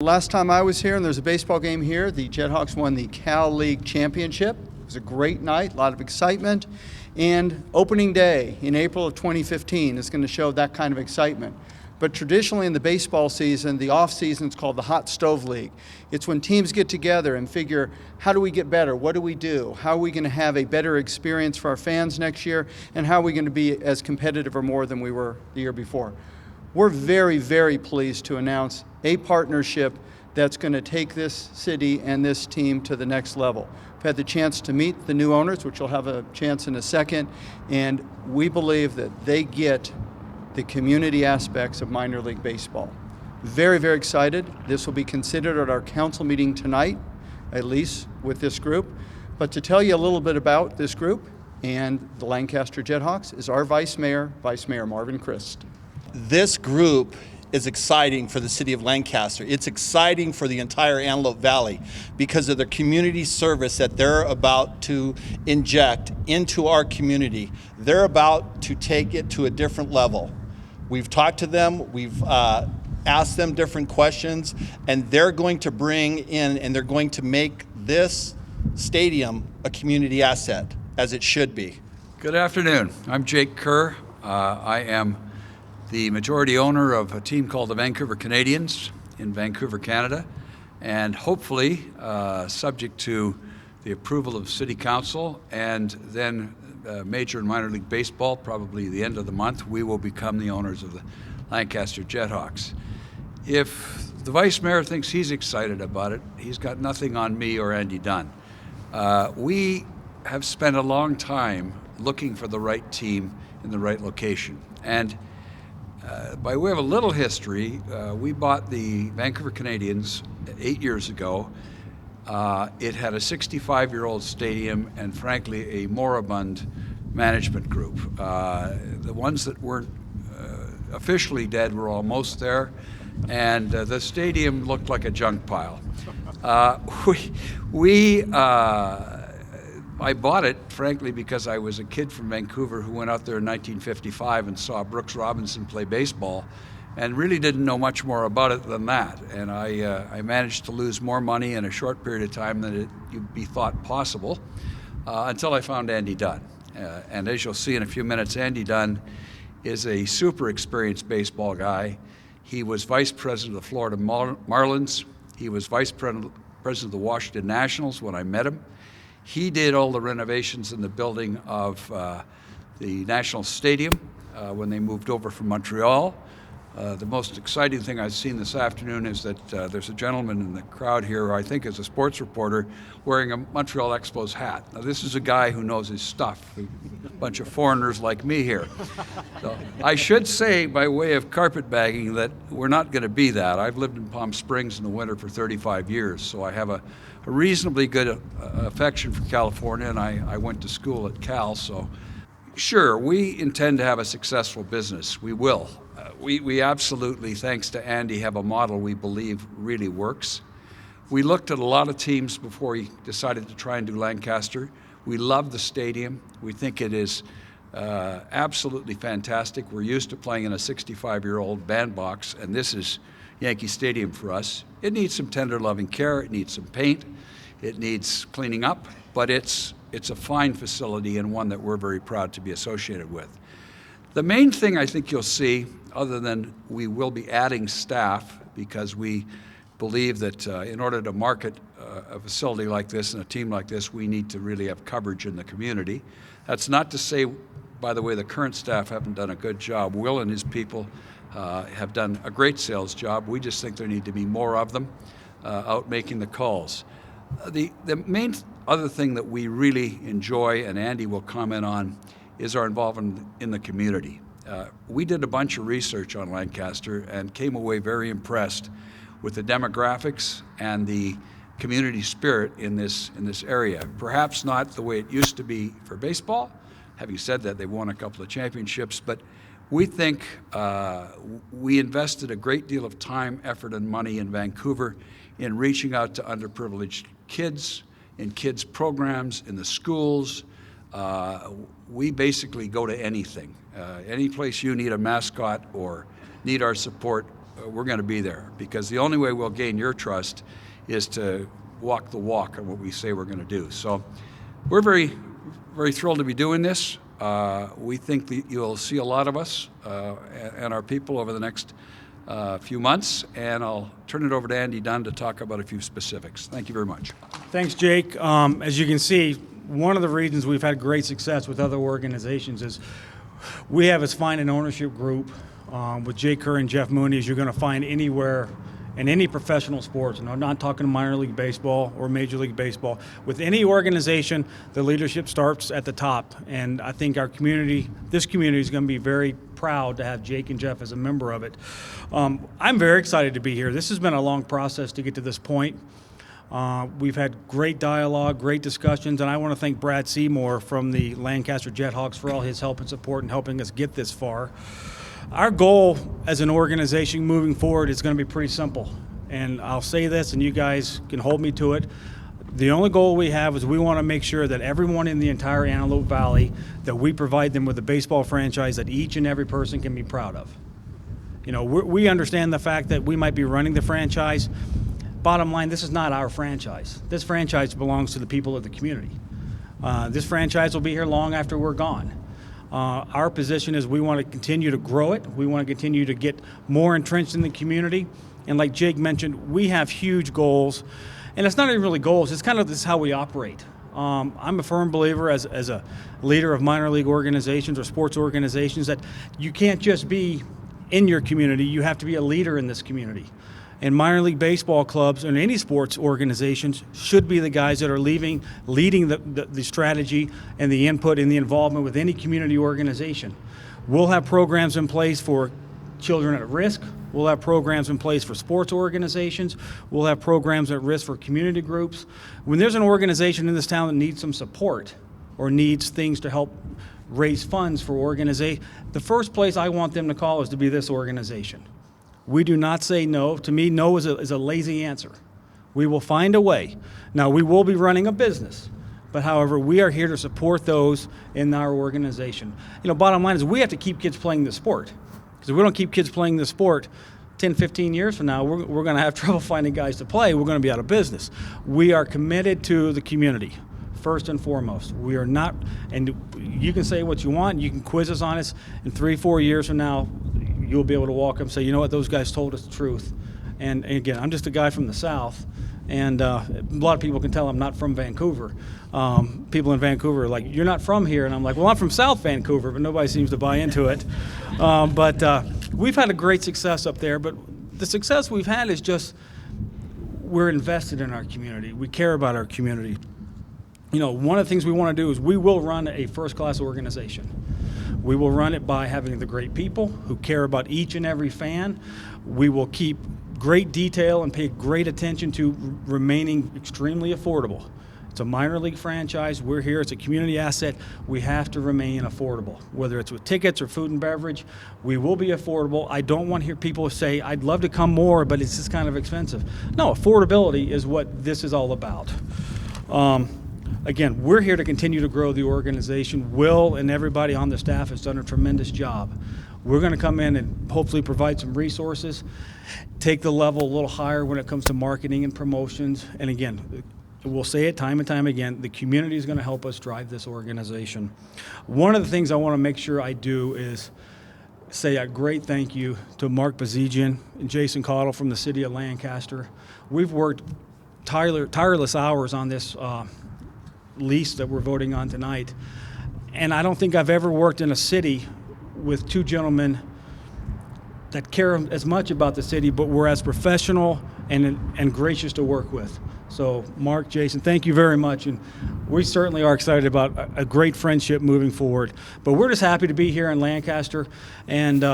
Last time I was here, and there's a baseball game here, the JetHawks won the Cal League Championship. It was a great night, a lot of excitement, and opening day in April of 2015 is going to show that kind of excitement. But traditionally in the baseball season, the off season is called the Hot Stove League. It's when teams get together and figure, how do we get better? What do we do? How are we going to have a better experience for our fans next year? And how are we going to be as competitive or more than we were the year before? We're very, very pleased to announce a partnership that's going to take this city and this team to the next level. We've had the chance to meet the new owners, which we'll have a chance in a second, and we believe that they get the community aspects of minor league baseball. Very, very excited. This will be considered at our council meeting tonight, at least with this group. But to tell you a little bit about this group and the Lancaster JetHawks is our Vice Mayor Marvin Crist. This group is exciting for the city of Lancaster. It's exciting for the entire Antelope Valley because of the community service that they're about to inject into our community. They're about to take it to a different level. We've talked to them, we've asked them different questions, and they're going to bring in and they're going to make this stadium a community asset, as it should be. Good afternoon. I'm Jake Kerr. I am the majority owner of a team called the Vancouver Canadians in Vancouver, Canada, and hopefully, subject to the approval of City Council and then Major and Minor League Baseball, probably the end of the month, we will become the owners of the Lancaster JetHawks. If the Vice Mayor thinks he's excited about it, he's got nothing on me or Andy Dunn. We have spent a long time looking for the right team in the right location. And by way of a little history, we bought the Vancouver Canadians 8 years ago. It had a 65-year-old stadium and, frankly, a moribund management group. The ones that weren't officially dead were almost there, and the stadium looked like a junk pile. I bought it, frankly, because I was a kid from Vancouver who went out there in 1955 and saw Brooks Robinson play baseball and really didn't know much more about it than that. And I managed to lose more money in a short period of time than you'd be thought possible until I found Andy Dunn. And as you'll see in a few minutes, Andy Dunn is a super experienced baseball guy. He was vice president of the Florida Marlins. He was vice president of the Washington Nationals when I met him. He did all the renovations in the building of the National Stadium when they moved over from Montreal. The most exciting thing I've seen this afternoon is that there's a gentleman in the crowd here who I think is a sports reporter wearing a Montreal Expos hat. Now, this is a guy who knows his stuff, a bunch of foreigners like me here. So I should say, by way of carpetbagging, that we're not going to be that. I've lived in Palm Springs in the winter for 35 years, so I have a reasonably good affection for California, and I went to school at Cal, so sure, we intend to have a successful business. We will. We absolutely, thanks to Andy, have a model we believe really works. We looked at a lot of teams before we decided to try and do Lancaster. We love the stadium. We think it is absolutely fantastic. We're used to playing in a 65-year-old bandbox, and this is Yankee Stadium for us. It needs some tender loving care. It needs some paint. It needs cleaning up, but it's a fine facility and one that we're very proud to be associated with. The main thing I think you'll see, other than we will be adding staff because we believe that in order to market a facility like this and a team like this, we need to really have coverage in the community. That's not to say, by the way, the current staff haven't done a good job. Will and his people have done a great sales job. We just think there need to be more of them out making the calls. The main other thing that we really enjoy, and Andy will comment on, is our involvement in the community. We did a bunch of research on Lancaster and came away very impressed with the demographics and the community spirit in this area. Perhaps not the way it used to be for baseball. Having said that, they've won a couple of championships, but we think we invested a great deal of time, effort, and money in Vancouver in reaching out to underprivileged kids, in kids' programs, in the schools. We basically go to anything. Any place you need a mascot or need our support, we're going to be there, because the only way we'll gain your trust is to walk the walk on what we say we're going to do. So we're very, very thrilled to be doing this. We think that you'll see a lot of us and our people over the next few months, and I'll turn it over to Andy Dunn to talk about a few specifics. Thank you very much. Thanks, Jake. As you can see, one of the reasons we've had great success with other organizations is we have as fine an ownership group with Jake Kerr and Jeff Mooney as you're going to find anywhere in any professional sports. And I'm not talking minor league baseball or Major League Baseball. With any organization, the leadership starts at the top. And I think our community, this community, is going to be very proud to have Jake and Jeff as a member of it. I'm very excited to be here. This has been a long process to get to this point. We've had great dialogue, great discussions, and I want to thank Brad Seymour from the Lancaster JetHawks for all his help and support in helping us get this far. Our goal as an organization moving forward is going to be pretty simple, and I'll say this and you guys can hold me to it. The only goal we have is we want to make sure that everyone in the entire Antelope Valley, that we provide them with a baseball franchise that each and every person can be proud of. You know, we understand the fact that we might be running the franchise. Bottom line, this is not our franchise. This franchise belongs to the people of the community. This franchise will be here long after we're gone. Our position is we want to continue to grow it. We want to continue to get more entrenched in the community. And like Jake mentioned, we have huge goals. And it's not even really goals, it's kind of this is how we operate. I'm a firm believer as a leader of minor league organizations or sports organizations that you can't just be in your community, you have to be a leader in this community. And minor league baseball clubs and any sports organizations should be the guys that are leading the strategy and the input and the involvement with any community organization. We'll have programs in place for children at risk. We'll have programs in place for sports organizations. We'll have programs at risk for community groups. When there's an organization in this town that needs some support or needs things to help raise funds for organization, the first place I want them to call is to be this organization. We do not say no. To me, no is a lazy answer. We will find a way. Now, we will be running a business, but however, we are here to support those in our organization. You know, bottom line is we have to keep kids playing the sport. Because if we don't keep kids playing the sport, 10, 15 years from now, we're going to have trouble finding guys to play. We're going to be out of business. We are committed to the community, first and foremost. We are not, and you can say what you want, you can quiz us on us, in 3-4 years from now, you'll be able to walk up and say, you know what, those guys told us the truth. And again, I'm just a guy from the South, and a lot of people can tell I'm not from Vancouver. People in Vancouver are like, you're not from here, and I'm like, well, I'm from South Vancouver, but nobody seems to buy into it. But we've had a great success up there, but the success we've had is just we're invested in our community. We care about our community. You know, one of the things we want to do is we will run a first-class organization. We will run it by having the great people who care about each and every fan. We will keep great detail and pay great attention to remaining extremely affordable. It's a minor league franchise. We're here. It's a community asset. We have to remain affordable, whether it's with tickets or food and beverage. We will be affordable. I don't want to hear people say, I'd love to come more, but it's just kind of expensive. No, affordability is what this is all about. Again, we're here to continue to grow the organization. Will and everybody on the staff has done a tremendous job. We're going to come in and hopefully provide some resources, take the level a little higher when it comes to marketing and promotions. And again, we'll say it time and time again, the community is going to help us drive this organization. One of the things I want to make sure I do is say a great thank you to Mark Bazigian and Jason Cottle from the city of Lancaster. We've worked tireless hours on this lease that we're voting on tonight. And I don't think I've ever worked in a city with two gentlemen that care as much about the city, but were as professional and gracious to work with. So Mark, Jason, thank you very much. And we certainly are excited about a great friendship moving forward. But we're just happy to be here in Lancaster. And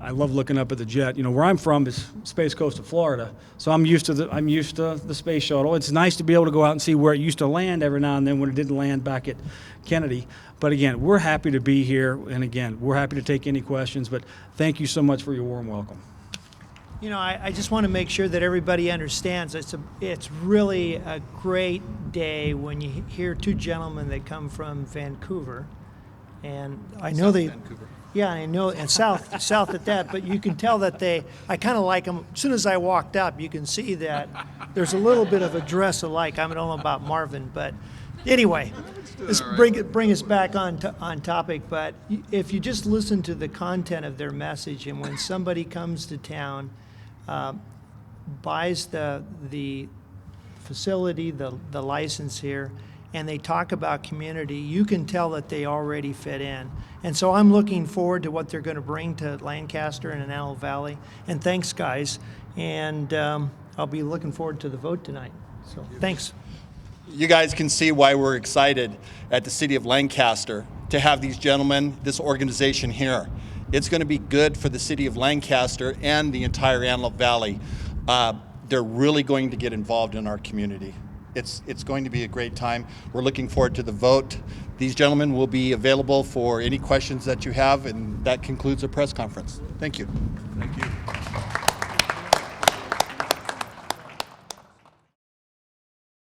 I love looking up at the jet. You know, where I'm from is Space Coast of Florida, so I'm used to the space shuttle. It's nice to be able to go out and see where it used to land every now and then when it didn't land back at Kennedy. But again, we're happy to be here, and again, we're happy to take any questions. But thank you so much for your warm welcome. You know, I just want to make sure that everybody understands it's really a great day when you hear two gentlemen that come from Vancouver, and I know Yeah, I know, and south at that, but you can tell that I kind of like them. As soon as I walked up, you can see that there's a little bit of a dress alike. I don't know about Marvin, but anyway, let's bring us back on topic. But if you just listen to the content of their message, and when somebody comes to town, buys the facility, the license here, and they talk about community, you can tell that they already fit in. And so I'm looking forward to what they're going to bring to Lancaster and Antelope Valley. And thanks, guys. And I'll be looking forward to the vote tonight. So thanks. You guys can see why we're excited at the City of Lancaster to have these gentlemen, this organization here. It's going to be good for the City of Lancaster and the entire Antelope Valley. They're really going to get involved in our community. It's going to be a great time. We're looking forward to the vote. These gentlemen will be available for any questions that you have, and that concludes the press conference. Thank you. Thank you.